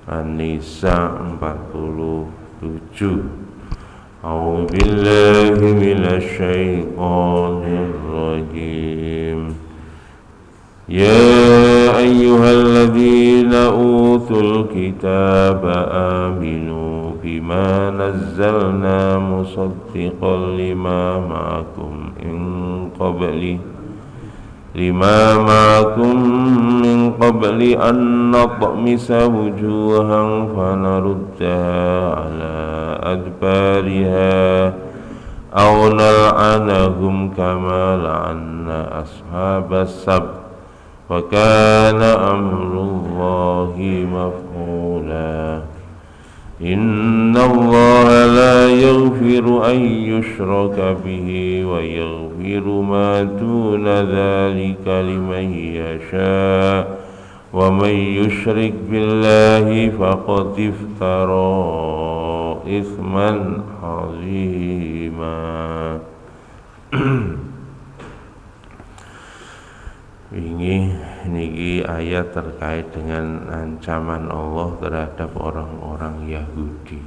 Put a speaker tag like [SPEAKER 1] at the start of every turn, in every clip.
[SPEAKER 1] An-Nisa 47. A'udzu billahi minasy syaithanir rajim. Ya ayyuhalladzina utul kitaba aminu bima nazzalna musaddiqan lima ma'akum min qabli an natmisa wujuhan fanaruddaha ala adbariha aw nal'anahum kama la'anna ashabas sabt wa kana amrullahi maf'ula. Inna Allaha la yaghfiru an yushraka bihi wa yaghfiru ma duna dhalika liman yasha wa man yushrik billahi faqad iftara ithman 'azima. Niki ayat terkait dengan ancaman Allah terhadap orang-orang Yahudi.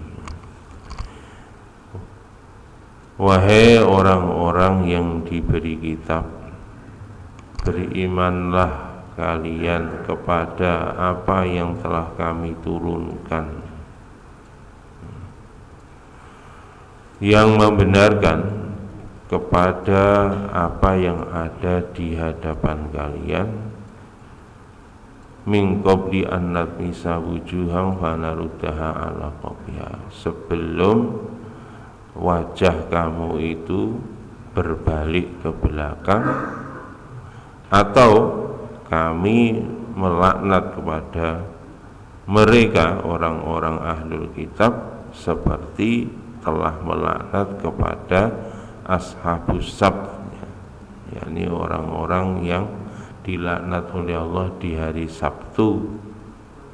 [SPEAKER 1] Wahai orang-orang yang diberi kitab, berimanlah kalian kepada apa yang telah kami turunkan, yang membenarkan kepada apa yang ada di hadapan kalian, min qabli an natmisa wujuhan fanaruddaha ala qabiha, sebelum wajah kamu itu berbalik ke belakang atau kami melaknat kepada mereka orang-orang ahlul kitab seperti telah melaknat kepada ashabus sabt, yakni orang-orang yang dilaknat oleh Allah di hari Sabtu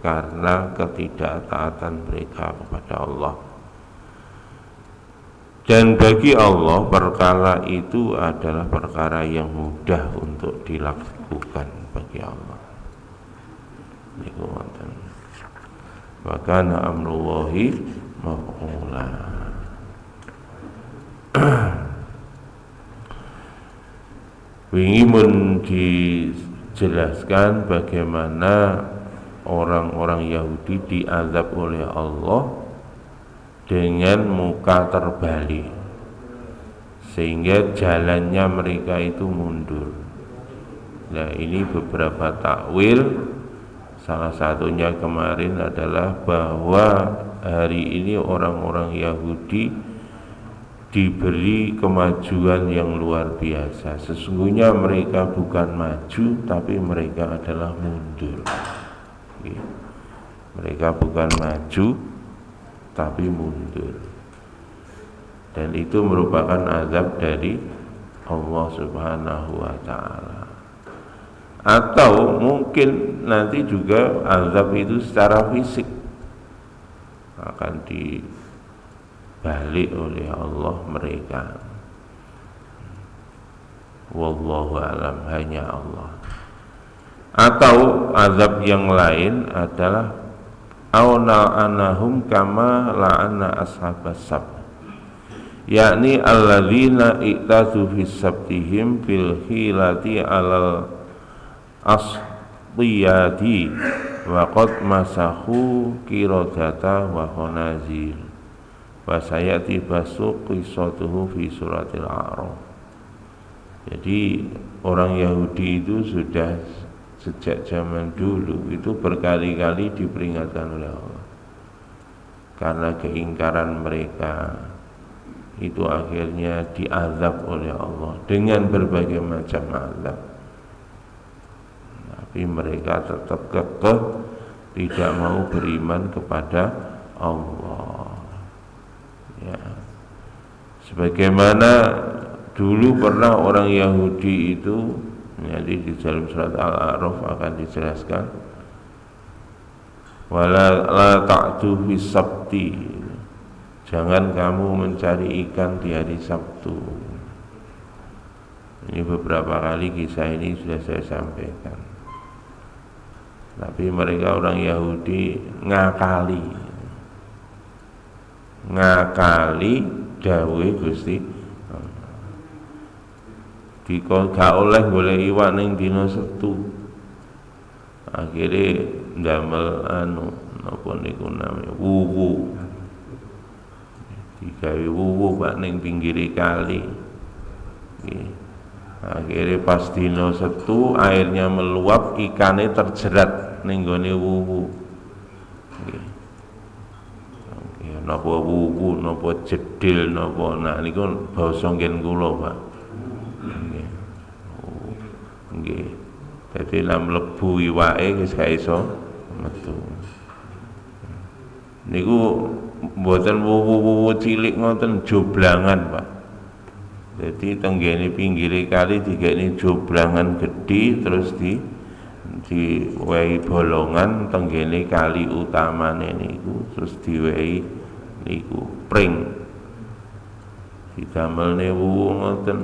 [SPEAKER 1] karena ketidaktaatan mereka kepada Allah. Dan bagi Allah perkara itu adalah perkara yang mudah untuk dilakukan bagi Allah. Wa kana amrullahi maf'ula. Wingi mun dijelaskan bagaimana orang-orang Yahudi diazab oleh Allah dengan muka terbalik, sehingga jalannya mereka itu mundur. Nah, ini beberapa takwil. Salah satunya kemarin adalah bahwa hari ini orang-orang Yahudi diberi kemajuan yang luar biasa. Sesungguhnya mereka bukan maju, tapi mereka adalah mundur. Mereka bukan maju, tapi mundur. Dan itu merupakan azab dari Allah Subhanahu wa ta'ala. Atau mungkin nanti juga azab itu secara fisik akan balik oleh Allah mereka. Wallahu alam, hanya Allah. Atau azab yang lain adalah auna anahum kama la'ana ashabas sabt, yakni alladzina iktazu fi sabtihim fil khilati alal asdiyati wa qad masahu qiradata wa khanazir. Wasayati basuq qissatuhu fi suratil A'raf. Jadi orang Yahudi itu sudah sejak zaman dulu itu berkali-kali diperingatkan oleh Allah. Karena keingkaran mereka itu akhirnya diazab oleh Allah dengan berbagai macam azab. Tapi mereka tetap kekeh tidak mau beriman kepada Allah. Ya, sebagaimana dulu pernah orang Yahudi itu, jadi di dalam surat Al-A'raf akan dijelaskan, wala la ta'tu fis sabti, jangan kamu mencari ikan di hari Sabtu. Ini beberapa kali kisah ini sudah saya sampaikan. Tapi mereka orang Yahudi ngakali dawuhe Gusti dikon gak oleh golek iwak ning dina Setu. Akhire ndamel napa niku namanya wuwu. Digawe wuwu bak ning pinggire kali. Nggih. Akhire pas dina Setu airnya meluap, ikane terjerat ning gone wuwu. Nggih. Napa wuwu, napa jedil, napa nak niku basa nggen kula, Pak. Nggih. Nggih. Dadi nek mlebu iwake wis gak iso metu. Niku mboten wuwu-wuwu cilik ngoten, joblangan, Pak. Jadi tenggene pinggire kali digekne joblangan gedhi terus diwehi bolongan tenggene kali utamane niku terus diwehi niku pring didamelne wuwu ngoten.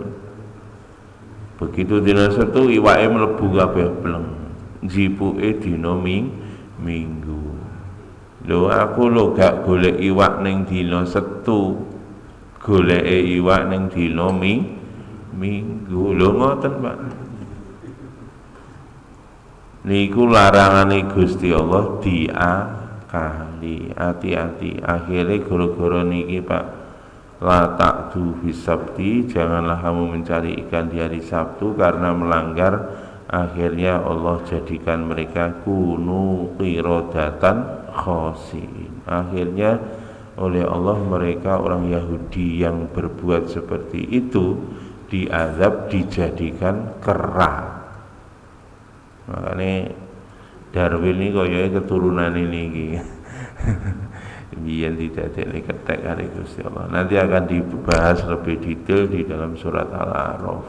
[SPEAKER 1] Begitu dina Setu iwake mlebu kabeh bleng, jipuke dina Minggu. Lho aku lho gak golek iwak ning dina Setu, goleke iwak ning dina Minggu. Lho ngoten, Pak. Niku larangane Gusti Allah diakali, hati-hati. Akhirnya gara-gara niki, Pak, la ta'du bisabti, janganlah kamu mencari ikan di hari Sabtu karena melanggar. Akhirnya Allah jadikan mereka kunu qiradatan khasiin. Akhirnya oleh Allah mereka orang Yahudi yang berbuat seperti itu diazab, dijadikan kera. Makanya Darwin ini kaya keturunan ini biyen didadekne ketek kali Gusti Allah. Nanti akan dibahas lebih detail di dalam surat Al-A'raf.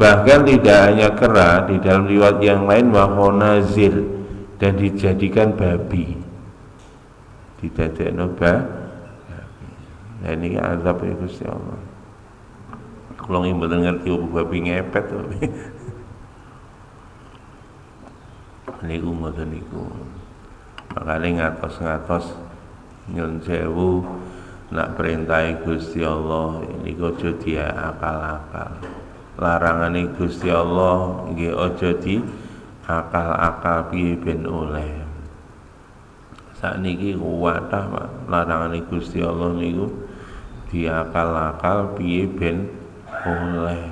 [SPEAKER 1] Bahkan tidak hanya kera, di dalam riwayat yang lain wa khonazir, dan dijadikan babi. Didadekno babi. Nah ini azab ya Gusti Allah. Kalau mboten ngerti babi ngepet to. Niku ngoten niku. Makane ngatos-ngatos nyun sewu nak perintahe Gusti Allah niku aja diakal-akal. Larangane Gusti Allah nggih aja diakal-akal piye ben oleh. Sakniki kuwatah Pak, larangane Gusti Allah niku diakal-akal piye ben oleh.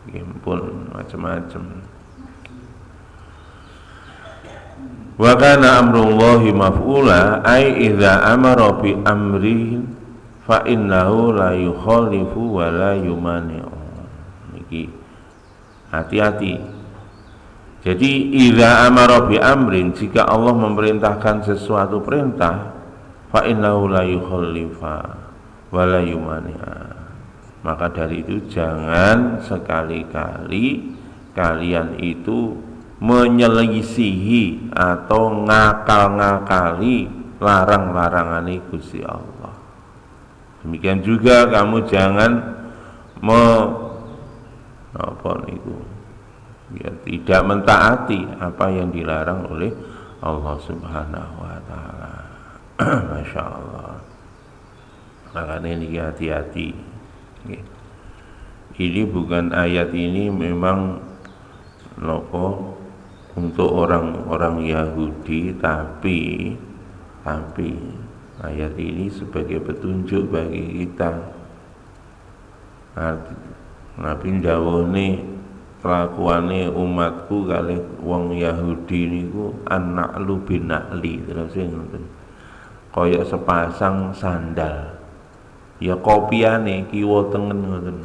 [SPEAKER 1] Nggih pun macam-macam. Wa kana amrullahi maf'ula, ai idza amara bi amrin fa innahu la yukhalifu wa la yumani'u. Niki hati-hati. Jadi idza amara bi amrin, jika Allah memerintahkan sesuatu perintah, fa innahu la yukhalifa wa la yumani'a. Maka dari itu jangan sekali-kali kalian itu menyelisihi atau ngakal-ngakali larang-larangane Gusti Allah. Demikian juga kamu jangan tidak mentaati apa yang dilarang oleh Allah Subhanahu wa taala. Masya Allah. Makanya ini hati-hati. Ini bukan ayat ini memang untuk orang-orang Yahudi, tapi ayat ini sebagai petunjuk bagi kita. Nabi dawuhne kelakuane umatku kalih wong Yahudi niku anak lu binakli, terus ngoten. Kaya sepasang sandal. Ya kopiane kiwa tengen ngoten.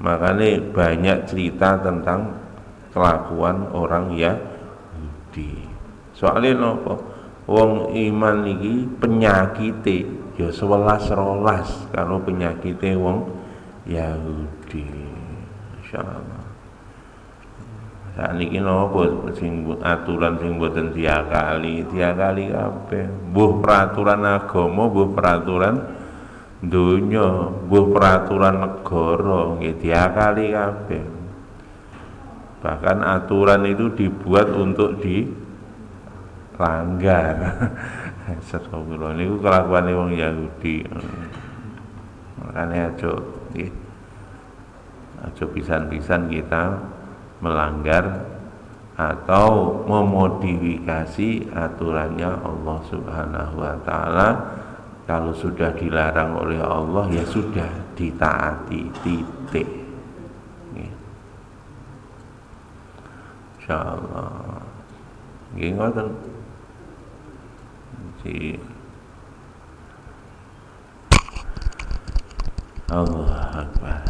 [SPEAKER 1] Makanya banyak cerita tentang kelakuan orang Yahudi. Soalnya nopo? Wong iman iki penyakite ya 11-12 kalau penyakite wong Yahudi. Insyaallah. Sakniki nopo sing aturan sing mboten diakali kabeh. Mbuh peraturan agama, mbuh peraturan donya, mbuh peraturan negara nggih diakali kabeh. Bahkan aturan itu dibuat untuk dilanggar. Astagfirullah, niku kelakuane wong Yahudi. Makanya aja pisan-pisan kita melanggar atau memodifikasi aturannya Allah Subhanahu wa taala. Kalau sudah dilarang oleh Allah ya sudah ditaati, titik. Insyaallah. Nggih ngoten. Allah Akbar.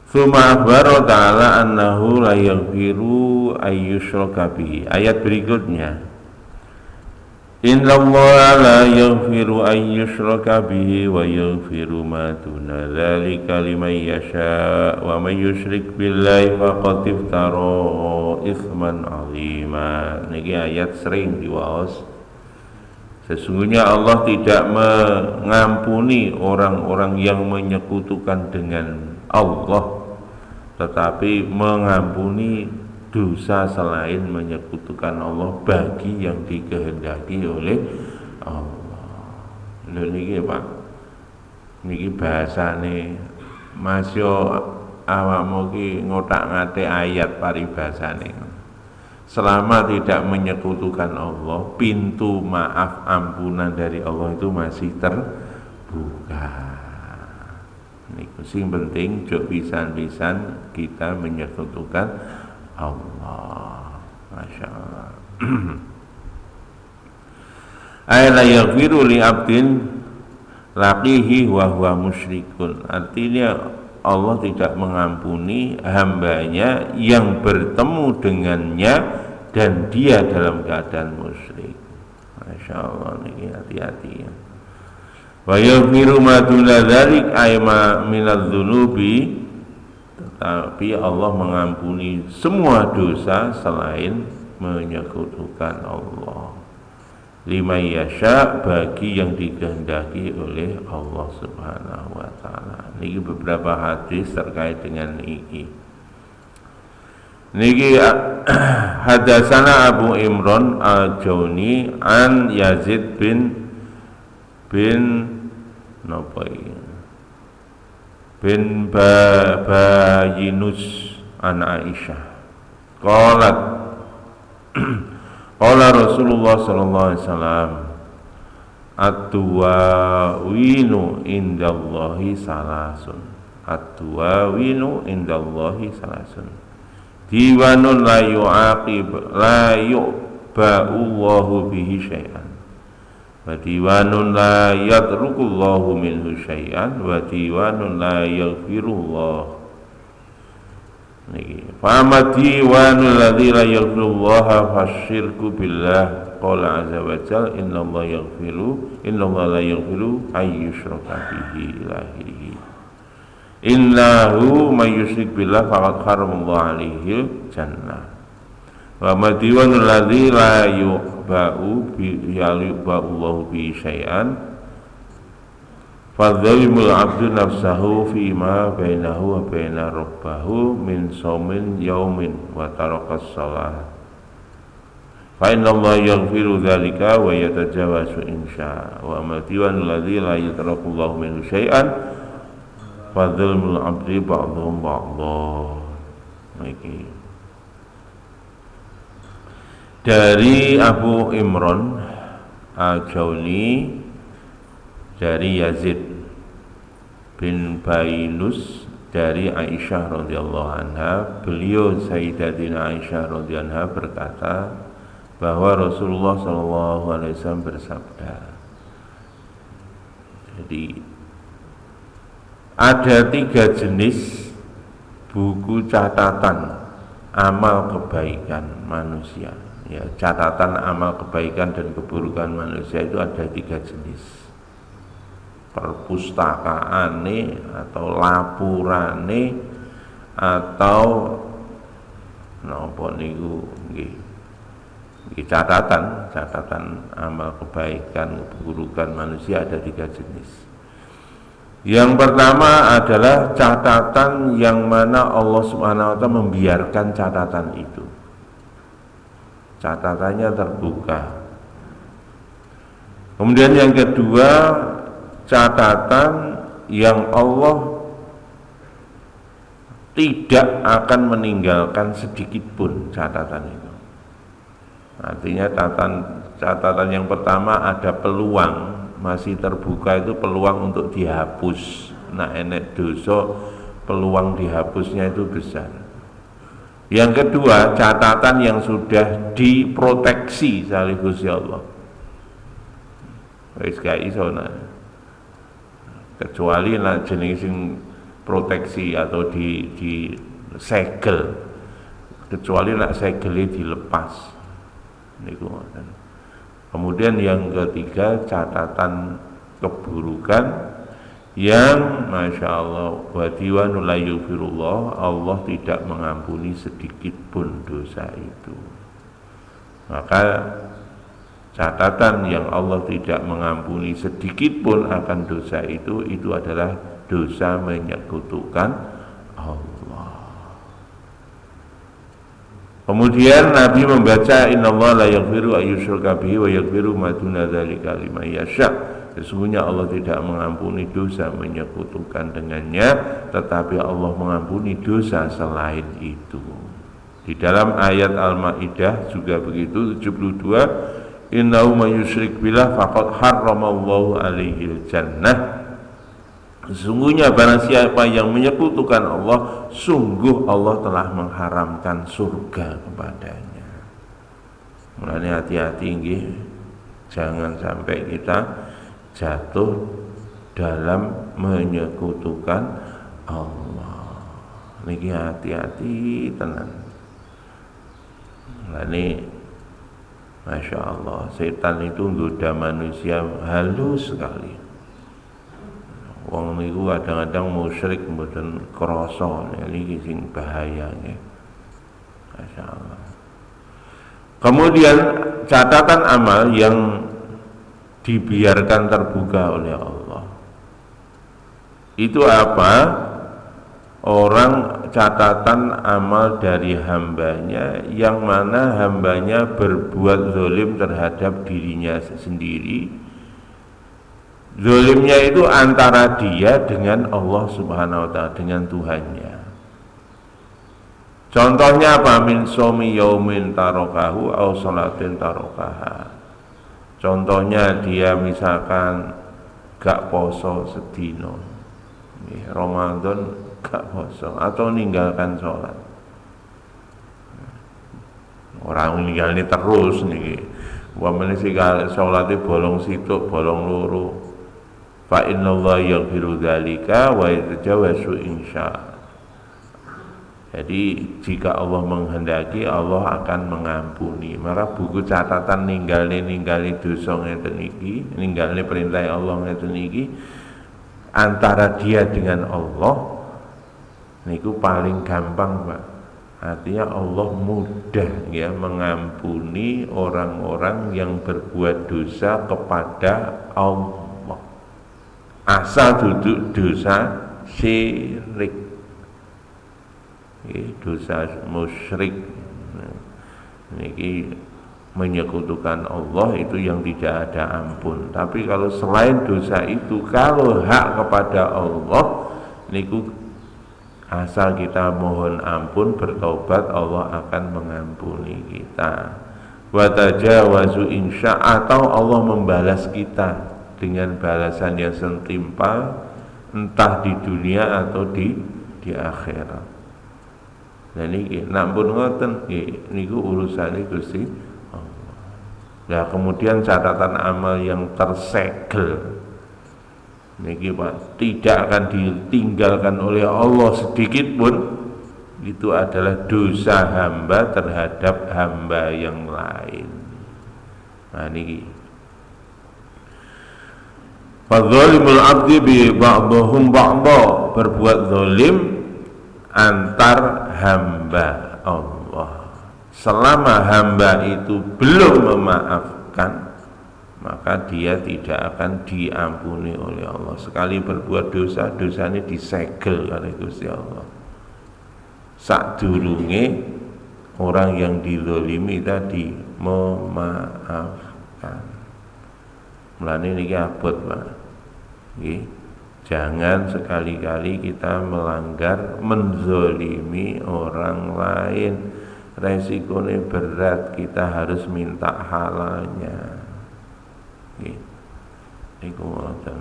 [SPEAKER 1] Tsumma akhbara ta'ala annahu la yaghfiru ayyushraka bihi. Ayat berikutnya, innallaha la yaghfiru ayyushraka bihi wa yaghfiru ma duna dzalika liman yasha wa may yusyrik billahi faqad iftara itsman 'azima. Niki ayat sering diwaos. Sesungguhnya Allah tidak mengampuni orang-orang yang menyekutukan dengan Allah, tetapi mengampuni dosa selain menyekutukan Allah bagi yang dikehendaki oleh Allah. Lho niki Pak, niki bahasane masya awakmu ki ngotak-ngatik ayat paribasane. Selama tidak menyekutukan Allah, pintu maaf ampunan dari Allah itu masih terbuka. Niku sing penting jok pisan-pisan kita menyekutukan Allah. Masya Allah. Ayla yaghfiru li abdin laqihi wa huwa musyrikun. Artinya Allah tidak mengampuni hambanya yang bertemu dengannya dan dia dalam keadaan musyrik. Masya Allah, ini hati-hati ya. Wa yaghfiru ma duna dzalik ayma minadz dzunubi, tetapi Allah mengampuni semua dosa selain menyekutukan Allah. Lima yasha, bagi yang dikehendaki oleh Allah Subhanahu wa taala. Niki beberapa hadis terkait dengan ini. Niki hadasana Abu Imran Al-Jauni an Yazid bin Bayinus an Aisyah. Qalat qala Rasulullah sallallahu alaihi wasallam at-tuwawinu indallahi salasun. At-tuwawinu indallahi salasun. Diwanun la yu'aqib la yu'ba'ullahu bihi syai'an. Wa diwanun la yatrukullahu minhu syai'an. Wa diwanun la yaghfirullah. Fa'amad diwanul ladzi la yaghfirullaha fasyirku billah. Qala azza wa jalla innallaha la yaghfiru ayyushraka bihi ila akhirih. Innahu may yusyrik billah faqad haramallahu alaihi jannah. Wa madiwanul ladzi la yu'ba'u bi ya'ba'ullahu bi syai'an. Fadzalimul abdu nafsahu fima bainahu wa baina rabbahu min saumin yaumin wa tarakas shalah. Fa innallaha yaghfiru dzalika wa yatajawazu insya. Wa madiwanul ladzi la yutrakullahu minhu syai'an. Fadzalimul abdi ba'dhum ba'dha. Niki dari Abu Imran Al-Jauni dari Yazid bin Bainus dari Aisyah radhiyallahu anha, beliau Sayyidatina Aisyah radhiyallahu anha berkata bahwa Rasulullah sallallahu alaihi wasallam bersabda. Jadi ada 3 jenis buku catatan amal kebaikan manusia. Ya, catatan amal kebaikan dan keburukan manusia itu ada 3 jenis. Perpustakaane atau lapurane atau napa niku nggih catatan amal kebaikan keburukan manusia ada 3 jenis. Yang pertama adalah catatan yang mana Allah Subhanahu wa taala membiarkan catatan itu. Catatannya terbuka. Kemudian yang kedua, catatan yang Allah tidak akan meninggalkan sedikit pun catatan itu. Artinya catatan yang pertama ada peluang, masih terbuka itu peluang untuk dihapus. Nah, enek dosa, peluang dihapusnya itu besar. Yang kedua, catatan yang sudah diproteksi oleh Gusti Allah. Wis gak iso kecuali nak jenis sing proteksi atau di segel, kecuali nak segelnya dilepas niku. Kemudian yang ketiga, catatan keburukan yang Masya Allah wa diwanu la yughfirullah, Allah tidak mengampuni sedikit pun dosa itu. Maka catatan yang Allah tidak mengampuni sedikit pun akan dosa itu adalah dosa menyekutukan Allah. Kemudian Nabi membaca innallaha la yaghfiru ayyushraka bihi wa yaghfiru ma duna dzalika liman yasha'. Sesungguhnya Allah tidak mengampuni dosa menyekutukan dengannya, tetapi Allah mengampuni dosa selain itu. Di dalam ayat Al-Maidah juga begitu, 72, innahu may yusyrik billah faqad harramallahu alaihil jannah. Sesungguhnya barang siapa yang menyekutukan Allah, sungguh Allah telah mengharamkan surga kepadanya. Mulanya hati-hati nggih, jangan sampai kita jatuh dalam menyekutukan Allah. Niki hati-hati tenan. Nah ini Masya Allah, setan itu goda manusia halus sekali. Wong niku kadang-kadang musyrik mboten krasa, niki sing bahaya nggih. Masya Allah. Kemudian catatan amal yang dibiarkan terbuka oleh Allah itu apa? Orang catatan amal dari hambanya yang mana hambanya berbuat zalim terhadap dirinya sendiri. Zalimnya itu antara dia dengan Allah Subhanahu wa taala, dengan Tuhannya. Contohnya apa? Min somi yaumin tarokahu au salatin tarokaha. Contohnya dia misalkan gak poso sedino, Ramadan gak poso, atau ninggalkan sholat. Orang ninggal ini terus nih, wamene sing sholate bolong situk, bolong loro. Fa innallaha yaghfiru dzalika wa yatajawazu insya. Jadi jika Allah menghendaki, Allah akan mengampuni. Maka buku catatan ninggali dosa ngeten iki, ninggali perintah Allah ngeten iki, antara dia dengan Allah niku paling gampang, Pak. Artinya Allah mudah ya mengampuni orang-orang yang berbuat dosa kepada Allah. Asal duduk dosa syirik. Dosa musyrik, ini menyekutukan Allah itu yang tidak ada ampun. Tapi kalau selain dosa itu, kalau hak kepada Allah, niku asal kita mohon ampun, bertobat, Allah akan mengampuni kita. Wa tajawazu insya, atau Allah membalas kita dengan balasan yang setimpal, entah di dunia atau di akhirat. Nah niki nampun ngoten niku urusane Gusti Allah. Nah kemudian catatan amal yang tersegel niki Pak tidak akan ditinggalkan oleh Allah sedikit pun, itu adalah dosa hamba terhadap hamba yang lain. Nah niki fadzalimul abdi bi ba'dhum ba'dha, berbuat zalim antar hamba Allah. Selama hamba itu belum memaafkan, maka dia tidak akan diampuni oleh Allah. Sekali berbuat dosa, dosanya disegel oleh Gusti Allah. Sadurunge orang yang dizalimi tadi memaafkan. Mulane niki abot, Pak. Nggih. Jangan sekali-kali kita melanggar, menzalimi orang lain. Resikonya berat, kita harus minta halalnya. Nggih. Niku wonten.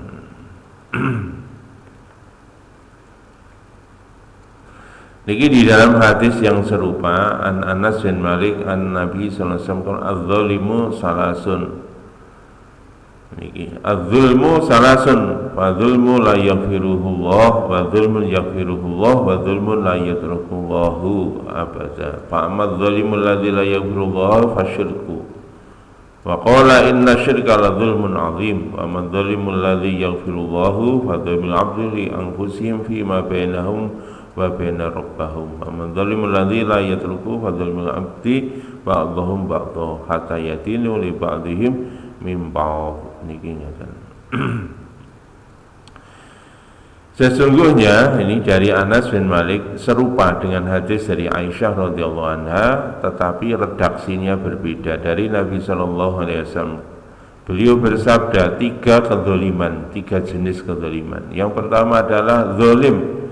[SPEAKER 1] Niki di dalam hadis yang serupa an Anas bin Malik an Nabi sallallahu alaihi wasallam az-zalimu salasun. Niki az-zulmu salasun wa zulmu la yaghfiruhullah wa zulmun yaghfiruhullah wa zulmun la yatrukullahu abada. Fa amma az-zalimu alladzi la yaghfirullah fasyirku. Wa qala inna syirka la zulmun azim wa man zalimu alladzi yaghfirullahu fa dzalil 'abdi li anfusihim fi ma bainahum wa baina rabbahum wa man zalimu alladzi la yatruku fa dzalil 'abdi ba'dhum ba'dha hatta yatinu li ba'dihim min ba'd. Niki ngaten. Sesungguhnya ini dari Anas bin Malik serupa dengan hadis dari Aisyah radhiyallahu anha, tetapi redaksinya berbeda. Dari Nabi sallallahu alaihi wasallam, beliau bersabda, 3 kezaliman, 3 jenis kezaliman. Yang pertama adalah zalim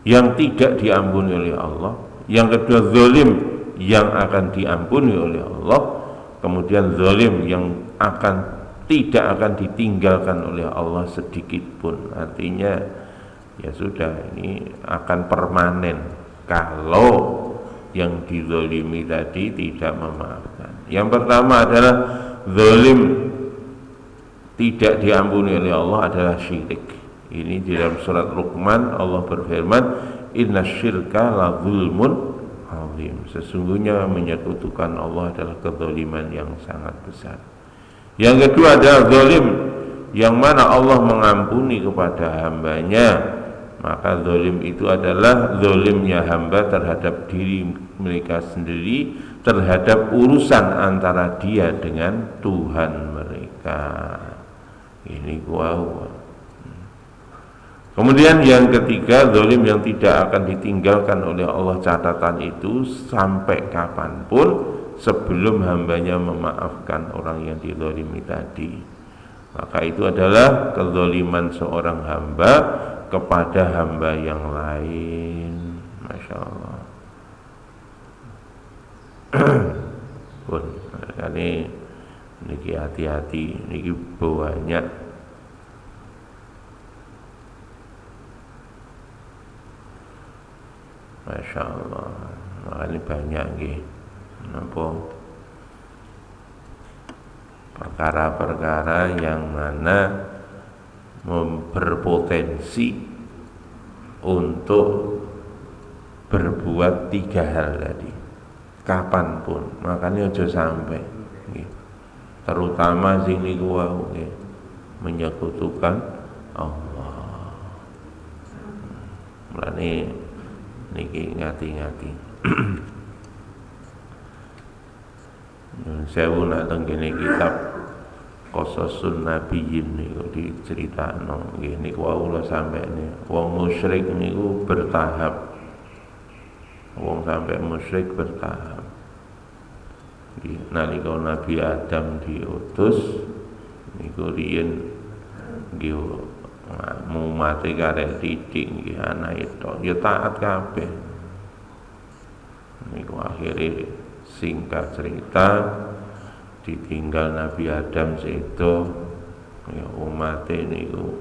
[SPEAKER 1] yang tidak diampuni oleh Allah. Yang kedua zalim yang akan diampuni oleh Allah. Kemudian zalim yang tidak akan ditinggalkan oleh Allah sedikit pun. Artinya ya sudah, ini akan permanen kalau yang dizalimi tadi tidak memaafkan. Yang pertama adalah zalim tidak diampuni oleh Allah adalah syirik. Ini di dalam surat Luqman Allah berfirman, innasyirka la zulmun azim. Sesungguhnya menyekutukan Allah adalah kezaliman yang sangat besar. Yang kedua adalah zalim yang mana Allah mengampuni kepada hambanya, maka zalim itu adalah zalimnya hamba terhadap diri mereka sendiri, terhadap urusan antara dia dengan Tuhan mereka. Ini wow. Kemudian yang ketiga, zalim yang tidak akan ditinggalkan oleh Allah catatan itu sampai kapanpun sebelum hambanya memaafkan orang yang dizalimi tadi. Maka itu adalah kezaliman seorang hamba kepada hamba yang lain. Masya Allah. Pun, ini hati-hati, ini banyak. Masya Allah, ini banyak nggih. Napa perkara-perkara yang mana berpotensi untuk berbuat 3 hal tadi kapanpun, makanya aja sampai terutama sing niku wae menyekutukan Allah. Mulane niki ngati-ngati. Sewu nak tenggene kitab Qasasun Nabiyyin niku diceritakno nggih niku kula sampene wong musyrik niku bertahap. Wong sampai musyrik bertahap. Nalika Nabi Adam diutus niku riyen nggih mumate karek titik nggih anake tok ya taat kabeh. Niku akhire singkat cerita ditinggal Nabi Adam sedo ya umate niku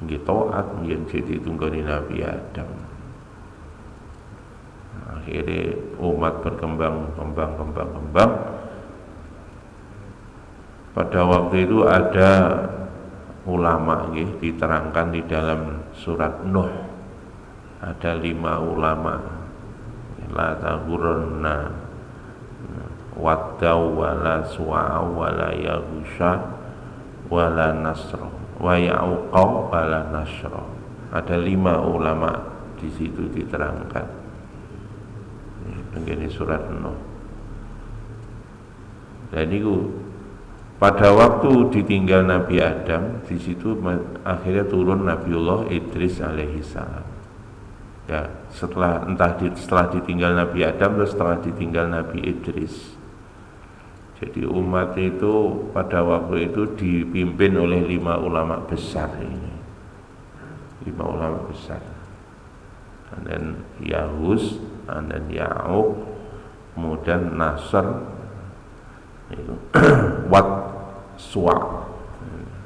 [SPEAKER 1] nggih taat yen ditunggoni Nabi Adam. Akhirnya umat berkembang. Pada waktu itu ada ulama diterangkan di dalam surat Nuh. Ada 5 ulama. La taghurranna waddaw wala su'a wala yaghusha wala nasra wa ya'uqa wala nasra. Ada 5 ulama di situ diterangkan. Ini surat Nuh. Dan itu pada waktu ditinggal Nabi Adam, di situ akhirnya turun Nabiullah Idris alaihissalam. Ya, setelah ditinggal Nabi Adam, terus setelah ditinggal Nabi Idris. Jadi umat itu pada waktu itu dipimpin oleh 5 ulama besar ini. 5 ulama besar. And then Yahus, and then Ya'uq, kemudian Nasr, itu Wat Suwa,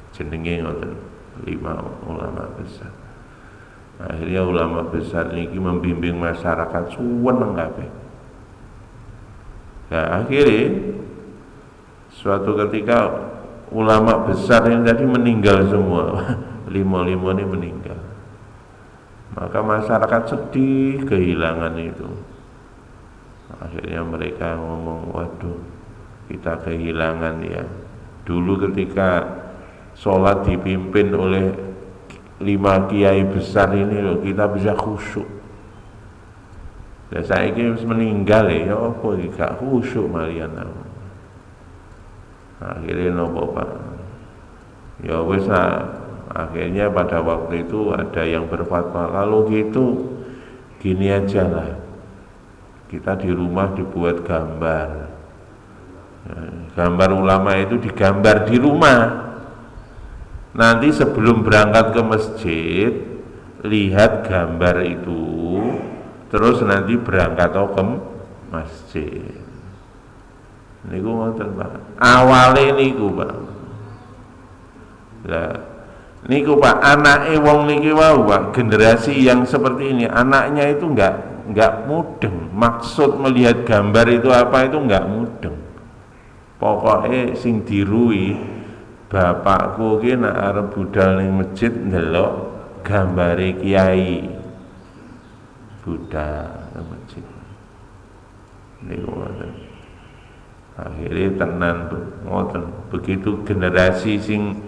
[SPEAKER 1] jenenge ngoten 5 ulama besar. Akhirnya ulama besar ini membimbing masyarakat suweneng kabeh. Nah, akhirnya suatu ketika ulama besar ini tadi meninggal semua. 5 ini meninggal. Maka masyarakat sedih kehilangan itu. Akhirnya mereka ngomong, waduh, kita kehilangan ya. Dulu ketika sholat dipimpin oleh 5 kiai besar ini loh, kita bisa khusyuk. Dan saya ini meninggal ya apa gak khusyuk malian. Akhirnya nopo Pak. Ya wis akhirnya pada waktu itu ada yang berfatwa, kalau gitu gini aja lah. Kita di rumah dibuat gambar. Gambar ulama itu digambar di rumah. Nanti sebelum berangkat ke masjid, lihat gambar itu, terus nanti berangkat ke masjid. Niku ngoten Pak. Awale niku Pak. Lah niku Pak, anake wong niki wau Pak, generasi yang seperti ini, anaknya itu enggak mudeng. Maksud melihat gambar itu apa itu enggak mudeng. Pokoknya sing dirui, bapakku ki nek arep budal ning masjid ndelok gambare kiai budal ning masjid. Niku ngoten. Akhirnya tenan ngoten. Begitu generasi sing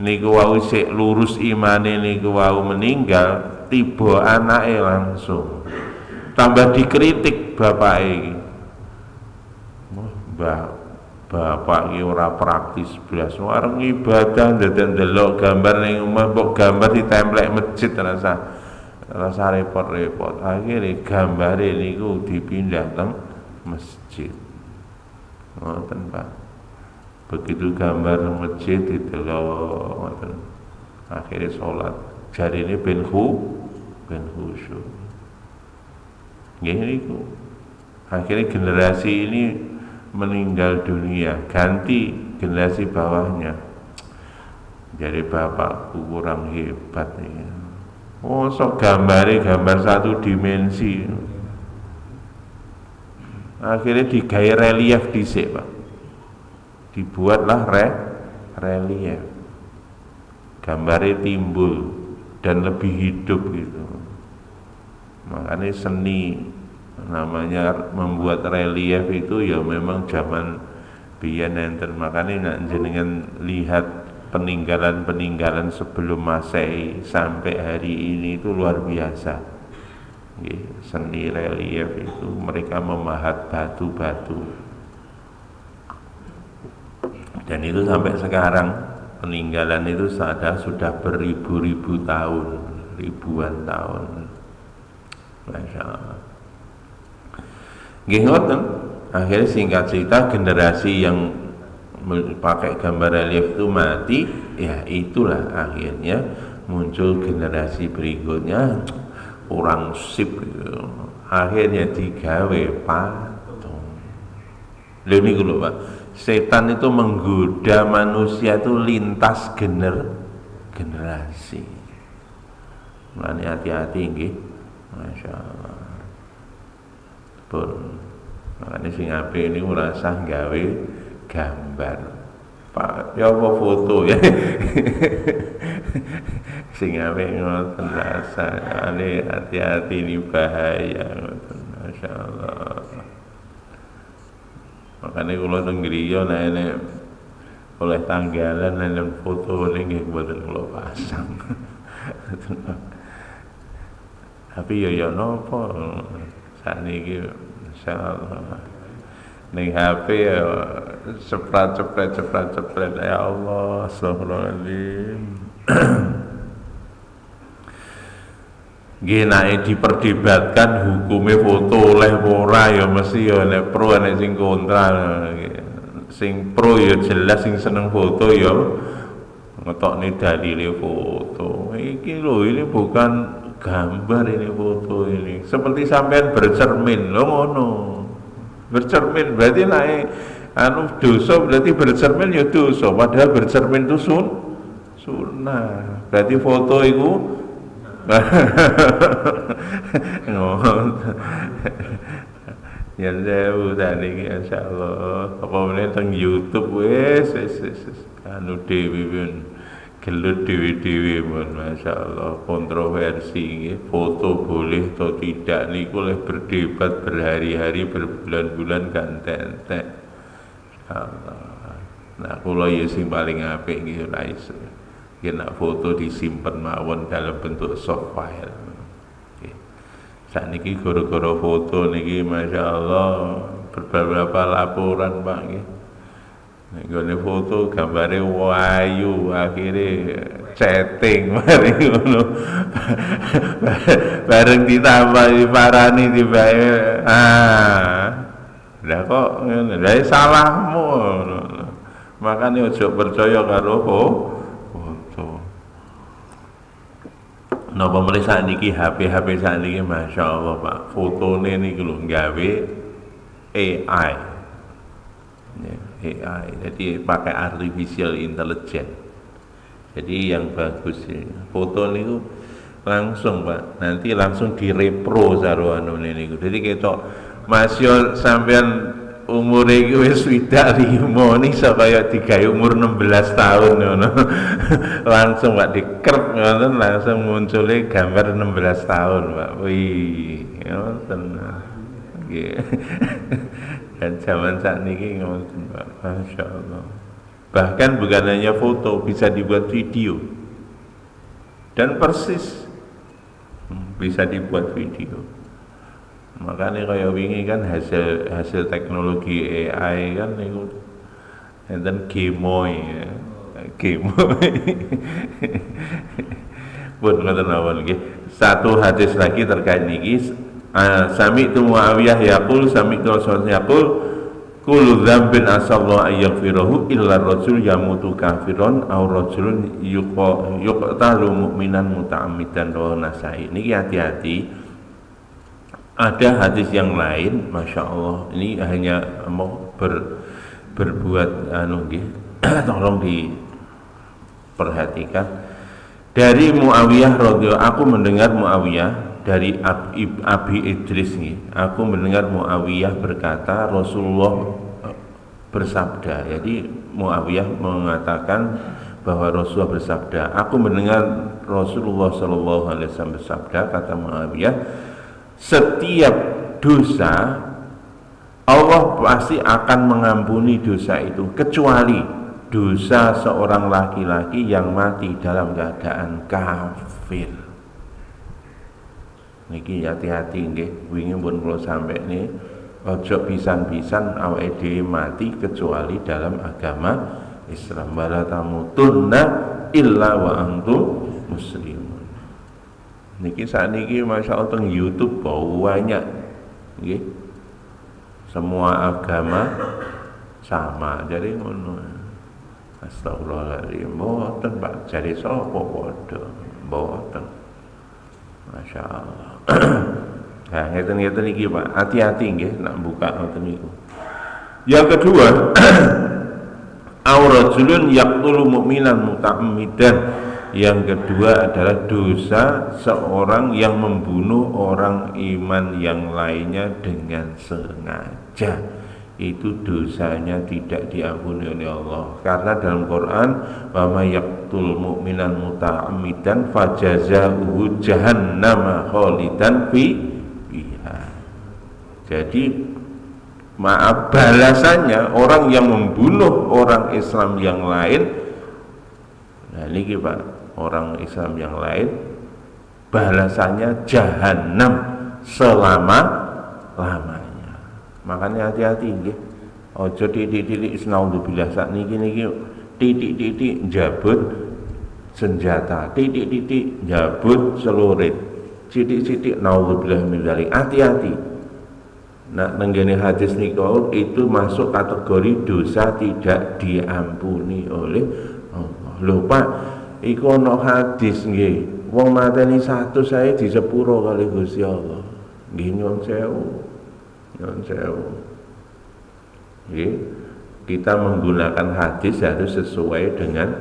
[SPEAKER 1] niku wau sik lurus imane niku wau meninggal, tiba anake langsung. Tambah dikritik bapake iki. Bapak iki ora praktis blas, wareng ibadah ndelok gambar ning omah, mbok gambar ditemplek masjid rasa repot-repot. Akhirnya gambare niku dipindah teng masjid. Ngoten Pak. Begitu gambar masjid didelok ngoten. Akhirnya sholat. Jarine ben khusyuk. Nggih niku. Akhirnya generasi ini meninggal dunia, ganti generasi bawahnya. Jadi bapakku kurang hebat nih. Oh, sok gambar satu dimensi. Akhirnya digawe relief dhisik, Pak. Dibuatlah relief. Gambarnya timbul dan lebih hidup gitu. Makanya seni namanya membuat relief itu ya memang zaman biyen enten. Makanya nek jenengan lihat peninggalan-peninggalan sebelum Masehi sampai hari ini itu luar biasa. Seni relief itu mereka memahat batu-batu. Dan itu sampai sekarang peninggalan itu sudah beribu-ribu tahun, ribuan tahun. Masya Allah. Ngoten. Akhirnya singkat cerita generasi yang pakai gambar relief itu mati, ya itulah akhirnya muncul generasi berikutnya kurang sip gitu. Akhirnya digawe patung. Lha niku lho Pak. Setan itu menggoda manusia itu lintas generasi. Mulane hati-hati nggih. Masya Allah. Pun makanya sing apik ini ora usah gawe gambar. Pak, ya apa foto ya. Sing apik ngoten rasane hati-hati ini bahaya ngoten. Masya Allah. Makanya kula teng griya nek oleh tanggalan nek foto nggih mboten kula pasang. Tapi ya napa sakniki insyaallah ning HP ya cepret ya Allah, astagfirullahaladzim. Nggih nek diperdebatkan hukume foto oleh ora ya mesti ya nek pro nek sing kontra. Sing pro ya jelas sing seneng foto ya ngetokne dalile foto. Iki lho, ini bukan gambar, ini foto ini. Seperti sampean bercermin lho ngono. Bercermin berarti naik dosa, berarti bercermin ya dosa, padahal bercermin itu sunnah. Berarti foto itu ya jauh tadi insyaallah apa meneh teng YouTube wis dewe pun gelut dewe pun masyaallah kontroversi nggih, foto boleh atau tidak niku oleh berdebat berhari-hari berbulan-bulan kan entek insyaallah. Nah kula ya sing paling apik nggih ora iso nek foto disimpen mawon dalam bentuk soft file. Sakniki gara-gara foto niki masyaallah beberapa laporan Pak nggih. Nek gone foto gambare wayu akhirnya chatting mari ngono. Bareng ditambah parani tibae lah kok ngene. Lah salahmu. Makane ojo percaya karo foto. Napa mulai sakniki HP sakniki masyaallah Pak, fotone niku lho gawe AI. AI, jadi pakai artificial intelligence. Jadi yang bagus ya. Foto niku langsung Pak, nanti langsung direpro karo anune niku. Jadi ketok masih sampean umur iki wis 25 iso kaya digawe umur 16 tahun ngono. Langsung Pak dikerep ngoten langsung muncule gambar 16 tahun Pak. Wih, ngoten. Nggih. Dan zaman sakniki ngoten Pak. Masyaallah. Bahkan bukan hanya foto, bisa dibuat video. Dan persis bisa dibuat video. Makanya kaya wingi kan hasil teknologi AI kan niku enten gemoy ya. Gemoy. Pun ngoten mawon nggih. Satu hadis lagi terkait niki sami tu Muawiyah yaqul sami tu Rasul yaqul kullu dzambin asallahu ayaghfirahu illa rajul yamutu kafiron aw rajulun yuqtalu mu'minan muta'ammidan wa nasai. Niki hati-hati. Ada hadis yang lain, masya Allah, ini hanya mau berbuat tolong diperhatikan. Dari Muawiyah radhiyallahu, aku mendengar Muawiyah dari Abi Idris nih. Aku mendengar Muawiyah berkata Rasulullah bersabda. Jadi Muawiyah mengatakan bahwa Rasulullah bersabda. Aku mendengar Rasulullah Shallallahu Alaihi Wasallam bersabda, kata Muawiyah, setiap dosa Allah pasti akan mengampuni dosa itu kecuali dosa seorang laki-laki yang mati dalam keadaan kafir. Niki hati-hati nggih, wingi pun kula sampai nih ojo pisan-pisan awake dhewe mati kecuali dalam agama Islam. Wala tamutunna illa wa antum muslimun. Niki saat niki masya Allah teng YouTube banyak, nggih. Semua agama sama, jadi ngono. Astagfirullahaladzim, mboten Pak, jadi sapa padha, mboten. Masya Allah. Nah, ngeten-ngeten niki Pak, hati-hati nggih nak buka ngoten niku. Yang kedua, aurajulun yaqtulu mu'minan muta'ammidan. Yang kedua adalah dosa seorang yang membunuh orang iman yang lainnya dengan sengaja. Itu dosanya tidak diampuni oleh Allah. Karena dalam Quran, wa may yaqtul mu'minan muta'ammidan fajazaohu jahannam khalidan fiha. Jadi maaf, balasannya orang yang membunuh orang Islam yang lain. Nah ini Pak, orang Islam yang lain balasannya jahanam selama-lamanya. Makanya hati-hati nggih. Aja titik-titik naudzubillah sakniki titik-titik njabut senjata, titik-titik njabut celurit, titik-titik naudzubillah min dzalik. Hati-hati. Nah, nenggene hadis niku itu masuk kategori dosa tidak diampuni oleh Allah. Lho Pak, iku ana hadis nggih. Wong mateni 100 saya di sepuro kali Gusti Allah. Nggih nyuwun sewu. Nyuwun sewu. Nggih, kita menggunakan hadis harus sesuai dengan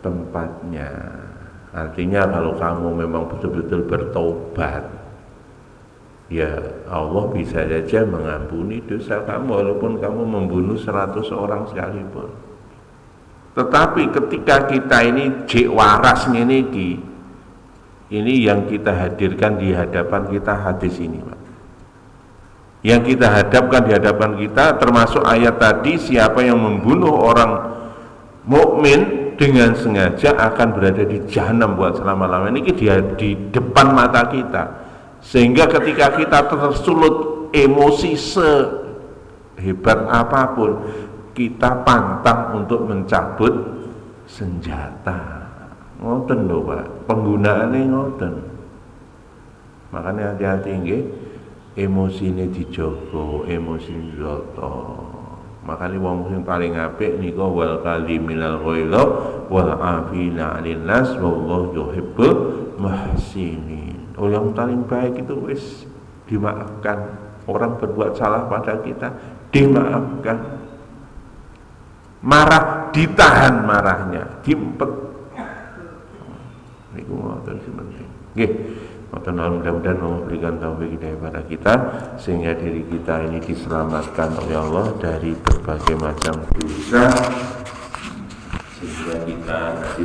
[SPEAKER 1] tempatnya. Artinya kalau kamu memang betul-betul bertobat, ya Allah bisa saja mengampuni dosa kamu walaupun kamu membunuh 100 orang sekalipun. Tetapi ketika kita ini jek waras ini yang kita hadirkan di hadapan kita hadis ini, Pak. Yang kita hadapkan di hadapan kita termasuk ayat tadi, siapa yang membunuh orang mukmin dengan sengaja akan berada di jahanam buat selama-lamanya. Ini di depan mata kita, sehingga ketika kita tersulut emosi sehebat apapun, kita pantang untuk mencabut senjata. Ngoten lho Pak, penggunaannya ngoten. Makanya hati-hati nggih, emosi ini dijogo, emosi zoto. Makanya wong sing paling apik niku wal kaliminal ghaidha wal afina 'anil nas wallahu yuhibbul muhsinin. Yang paling baik itu wis dimaafkan. Orang berbuat salah pada kita dimaafkan. Marah ditahan marahnya, diempet. Niku ngoten sing penting. Nggih. Mudah-mudahan Allah berikan taufik kepada kita sehingga diri kita ini diselamatkan oleh Allah dari berbagai macam dosa, sehingga kita nanti